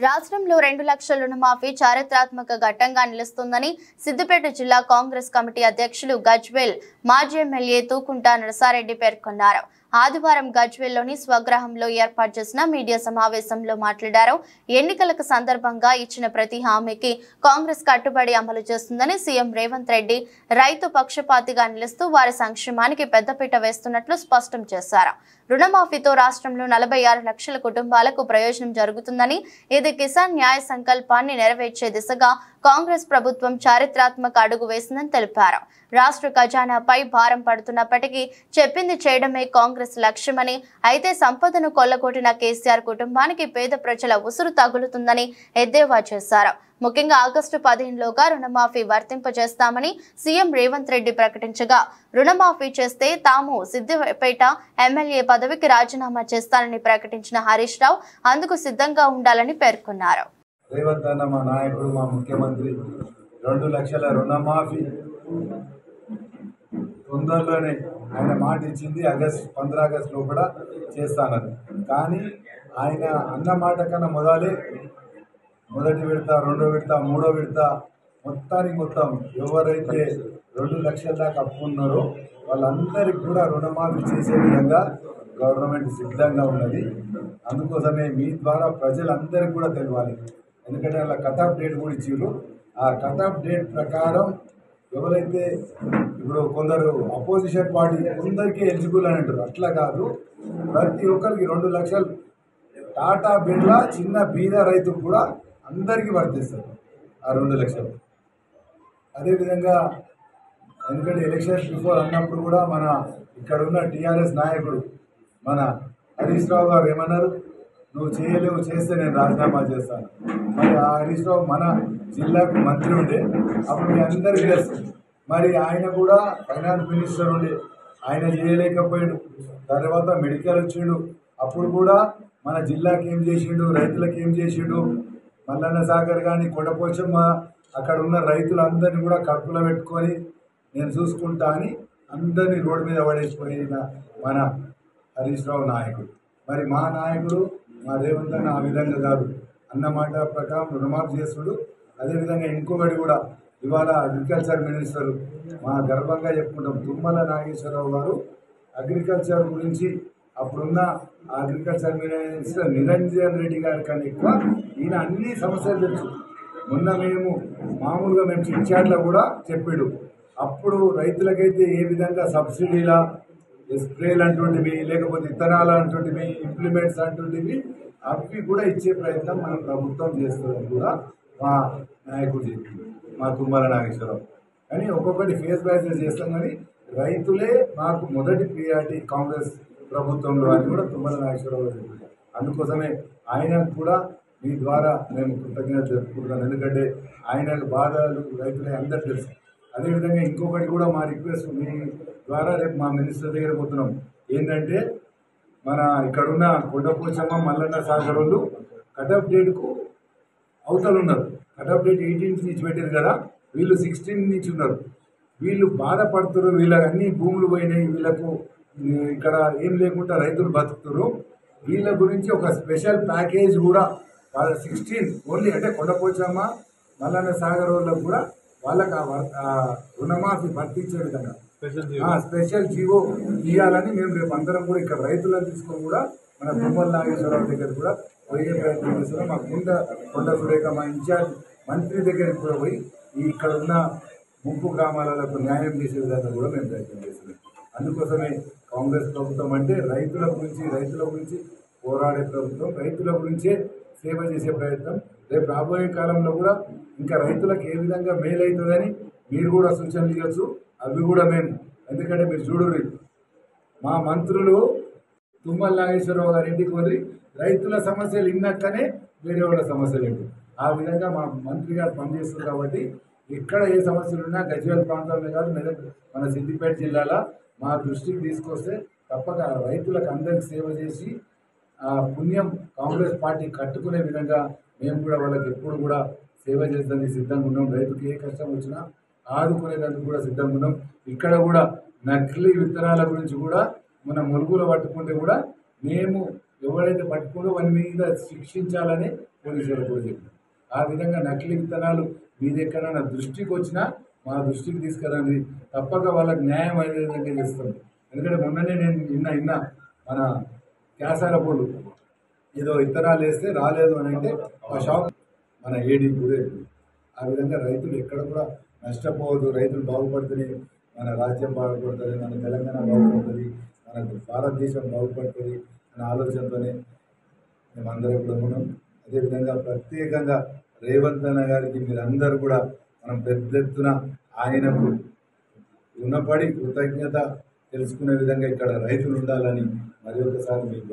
రాష్ట్రంలో 2 లక్షల రుణమాఫీ చారిత్రాత్మక ఘట్టంగా నిలుస్తుందని సిద్దిపేట జిల్లా కాంగ్రెస్ కమిటీ అధ్యక్షులు గజ్వేల్ మాజీ ఎమ్మెల్యే తూకుంట నరసారెడ్డి పేర్కొన్నారు. ఆదివారం గజ్వేల్లోని స్వగ్రామంలో ఏర్పాటు చేసిన మీడియా సమావేశంలో మాట్లాడారు. ఎన్నికలకు సందర్భంగా ఇచ్చిన ప్రతి హామీకి కాంగ్రెస్ కట్టుబడి అమలు చేస్తుందని సీఎం రేవంత్ రెడ్డి రైతు పక్షపాతిగా నిలుస్తూ వారి సంక్షేమానికి పెద్దపీట వేస్తున్నట్లు స్పష్టం చేశారు. రుణమాఫీతో రాష్ట్రంలో 46 లక్షల కుటుంబాలకు ప్రయోజనం జరుగుతుందని, ఇది కిసాన్ న్యాయ సంకల్పాన్ని నెరవేర్చే దిశగా కాంగ్రెస్ ప్రభుత్వం చారిత్రాత్మక అడుగు వేసిందని తెలిపారు. రాష్ట్ర ఖజానాపై భారం పడుతున్నప్పటికీ చెప్పింది చేయడమే కాంగ్రెస్ లక్ష్యమని, అయితే సంపదను కొల్లగొట్టిన కేసీఆర్ కుటుంబానికి పేద ప్రజల ఉసురు తగులుతుందని ఎద్దేవా చేశారు. ముఖ్యంగా ఆగస్టు 15లోగా రుణమాఫీ వర్తింపజేస్తామని సీఎం రేవంత్ రెడ్డి ప్రకటించగా, రుణమాఫీ చేస్తే తాము సిద్దిపేట ఎమ్మెల్యే పదవికి రాజీనామా చేస్తానని ప్రకటించిన హరీష్ రావు అందుకు సిద్ధంగా ఉండాలని పేర్కొన్నారు. రేవంత్ అన్న మా నాయకుడు, మా ముఖ్యమంత్రి 2 లక్షల రుణమాఫీ తొందరలోనే ఆయన మాట ఇచ్చింది. 15 ఆగస్టులో కూడా చేస్తానని. కానీ ఆయన అన్న మాట కన్నా మొదటి విడత, 2వ విడత, 3వ విడత మొత్తం ఎవరైతే 2 లక్షల దాకా అప్పు ఉన్నారో వాళ్ళందరికీ కూడా రుణమాఫీ చేసే విధంగా గవర్నమెంట్ సిద్ధంగా ఉన్నది. అందుకోసమే మీ ద్వారా ప్రజలందరికీ కూడా తెలియాలి. ఎందుకంటే అలా కట్ ఆఫ్ డేట్ కూడా ఇచ్చారు. ఆ కట్ ఆఫ్ డేట్ ప్రకారం ఎవరైతే ఇప్పుడు కొందరు అపోజిషన్ పార్టీ కొందరికి ఎలిజిబుల్ అని అంటారు, అట్లా కాదు. ప్రతి ఒక్కరికి 2 లక్షలు టాటా బిర్లా చిన్న బీద రైతు కూడా అందరికీ వర్తిస్తారు ఆ 2 లక్షలు. అదేవిధంగా ఎందుకంటే ఎలక్షన్స్ బిఫోర్ అన్నప్పుడు కూడా మన ఇక్కడ ఉన్న టీఆర్ఎస్ నాయకుడు మన హరీష్ రావు గారు ఏమన్నారు, నువ్వు చేయలేవు, చేస్తే నేను రాజీనామా చేస్తాను. మరి ఆ హరీష్ రావు మన జిల్లాకు మంత్రి ఉండే, అప్పుడు మీ అందరికీ తెలుసు. మరి ఆయన కూడా ఫైనాన్స్ మినిస్టర్ ఉండే, ఆయన చేయలేకపోయాడు. తర్వాత మెడికల్ వచ్చిండు, అప్పుడు కూడా మన జిల్లాకి ఏం చేసిండు, రైతులకు ఏం చేసిండు. మల్లన్న సాగర్ కానీ కొండపోచమ్మ అక్కడ ఉన్న రైతులందరినీ కూడా కడుపులో పెట్టుకొని నేను చూసుకుంటా అని అందరినీ రోడ్డు మీద పడేసిపోయిన మన హరీష్ రావు నాయకుడు. మరి మా నాయకుడు మా రేవంత్ అన్న ఆ విధంగా కాదు, అన్నమాట ప్రకారం రుణమాఫీ చేస్తుడు. అదేవిధంగా ఇంకొకటి కూడా ఇవాళ అగ్రికల్చర్ మినిస్టర్ మా గర్వంగా చెప్పుకుంటాం, తుమ్మల నాగేశ్వరరావు గారు అగ్రికల్చర్ గురించి అప్పుడున్న అగ్రికల్చర్ మినిస్టర్ నిరంజన్ రెడ్డి గారి కన్నా ఎక్కువ ఈయన అన్ని సమస్యలు తెలుసు. మొన్న మామూలుగా మేము చిట్చాట్లో కూడా చెప్పాడు. అప్పుడు రైతులకైతే ఏ విధంగా సబ్సిడీలా స్ప్రేలు అంటుంటివి, లేకపోతే ఇత్తనాలు అంటుంటివి, ఇంప్లిమెంట్స్ అంటుంటివి, అవి కూడా ఇచ్చే ప్రయత్నం మన ప్రభుత్వం చేస్తుందని కూడా మా నాయకుడు చెప్పింది, మా తుమ్మల నాగేశ్వరరావు. కానీ ఒక్కొక్కటి ఫేస్ బ్యాచెస్ చేస్తాం, కానీ రైతులే మాకు మొదటి ప్రియారిటీ కాంగ్రెస్ ప్రభుత్వంలో అని కూడా తుమ్మల నాగేశ్వరరావు చెప్పింది. అందుకోసమే ఆయనకు కూడా మీ ద్వారా మేము కృతజ్ఞత జరుపుకుంటున్నాం. ఎందుకంటే ఆయనకు బాధలు రైతులే అందరూ తెలుసు. అదేవిధంగా ఇంకొకటి కూడా మా రిక్వెస్ట్ మీ ద్వారా రేపు మా మినిస్టర్ దగ్గర పోతున్నాం. ఏంటంటే మన ఇక్కడున్న కొండపోచమ్మ మల్లన్న సాగర్ వాళ్ళు కట్ ఆఫ్ డేట్కు అవతలు ఉన్నారు. కట్ ఆఫ్ డేట్ 18 నుంచి పెట్టారు కదా, వీళ్ళు 16 నుంచి ఉన్నారు. వీళ్ళు బాధపడుతున్నారు, వీళ్ళకి అన్ని భూములు పోయినాయి, వీళ్ళకు ఇక్కడ ఏం లేకుండా రైతులు బతుకుతారు. వీళ్ళ గురించి ఒక స్పెషల్ ప్యాకేజ్ కూడా వాళ్ళ 16 ఓన్లీ అంటే కొండపోచమ్మ మల్లన్న సాగర్ వాళ్ళకు కూడా వాళ్ళకి రుణమాఫీ వర్తించే విధంగా స్పెషల్ జీవో ఇవ్వాలని మేము రేపు అందరం కూడా ఇక్కడ రైతులను తీసుకొని కూడా మన తుమ్మల నాగేశ్వరరావు దగ్గర కూడా పోయే ప్రయత్నం చేస్తున్నాం. మా కొండ సురేఖ మా ఇన్ఛార్జ్ మంత్రి దగ్గరికి కూడా పోయి ఇక్కడ ఉన్న ముంపు గ్రామాలకు న్యాయం చేసే విధంగా కూడా మేము ప్రయత్నం చేస్తున్నాం. అందుకోసమే కాంగ్రెస్ ప్రభుత్వం అంటే రైతుల గురించి పోరాడే ప్రభుత్వం, రైతుల గురించే సేవ చేసే ప్రయత్నం. రేపు రాబోయే కాలంలో కూడా ఇంకా రైతులకు ఏ విధంగా మేలవుతుందని మీరు కూడా సూచనలు ఇవ్వచ్చు. అవి కూడా మేము, ఎందుకంటే మీరు చూడండి, మా మంత్రులు తుమ్మల నాగేశ్వరరావు గారి ఇంటికి పోయి రైతుల సమస్యలు ఇన్నాకనే వేరే వాళ్ళ సమస్యలు ఏంటి, ఆ విధంగా మా మంత్రి గారు పనిచేస్తారు. కాబట్టి ఎక్కడ ఏ సమస్యలు ఉన్నా గజ్వేల్ ప్రాంతంలో కాదు, మన సిద్దిపేట జిల్లాలో మా దృష్టికి తీసుకొస్తే తప్పక రైతులకు అందరికి సేవ చేసి ఆ పుణ్యం కాంగ్రెస్ పార్టీ కట్టుకునే విధంగా మేము కూడా వాళ్ళకి ఎప్పుడు కూడా సేవ చేసేందుకు సిద్ధంగా ఉన్నాం. రైతుకి ఏ కష్టం వచ్చినా ఆదుకునేందుకు కూడా సిద్ధంగా ఉన్నాం. ఇక్కడ కూడా నకిలీ విత్తనాల గురించి కూడా మన మురుగులు పట్టుకుంటే కూడా మేము ఎవరైతే పట్టుకుంటూ వారి మీద శిక్షించాలని పోలీసులకు కూడా చెప్పినాం. ఆ విధంగా నకిలీ విత్తనాలు మీది ఎక్కడైనా దృష్టికి వచ్చినా మా దృష్టికి తీసుకురండి, తప్పక వాళ్ళకి న్యాయం అయ్యే విధంగా చేస్తాం. ఎందుకంటే మొన్ననే నేను నిన్న మన క్యాసారపూలు ఏదో విత్తనాలు వేస్తే రాలేదు అని అంటే ఆ షాప్ మన ఏడీ కూడా చెప్పింది. ఆ విధంగా రైతులు ఎక్కడ కూడా నష్టపోవద్దు, రైతులు బాగుపడుతుంది, మన రాజ్యం బాగుపడుతుంది, మన తెలంగాణ బాగుపడుతుంది, మన భారతదేశం బాగుపడుతుంది అనే ఆలోచనతోనే మేమందరం కూడా ఉన్నాం. అదేవిధంగా ప్రత్యేకంగా రేవంత్ అన్న గారికి మీరందరూ కూడా మనం పెద్ద ఎత్తున ఆయనకు రుణపడి కృతజ్ఞత తెలుసుకునే విధంగా ఇక్కడ రైతులు ఉండాలని మరి ఒకసారి మీకు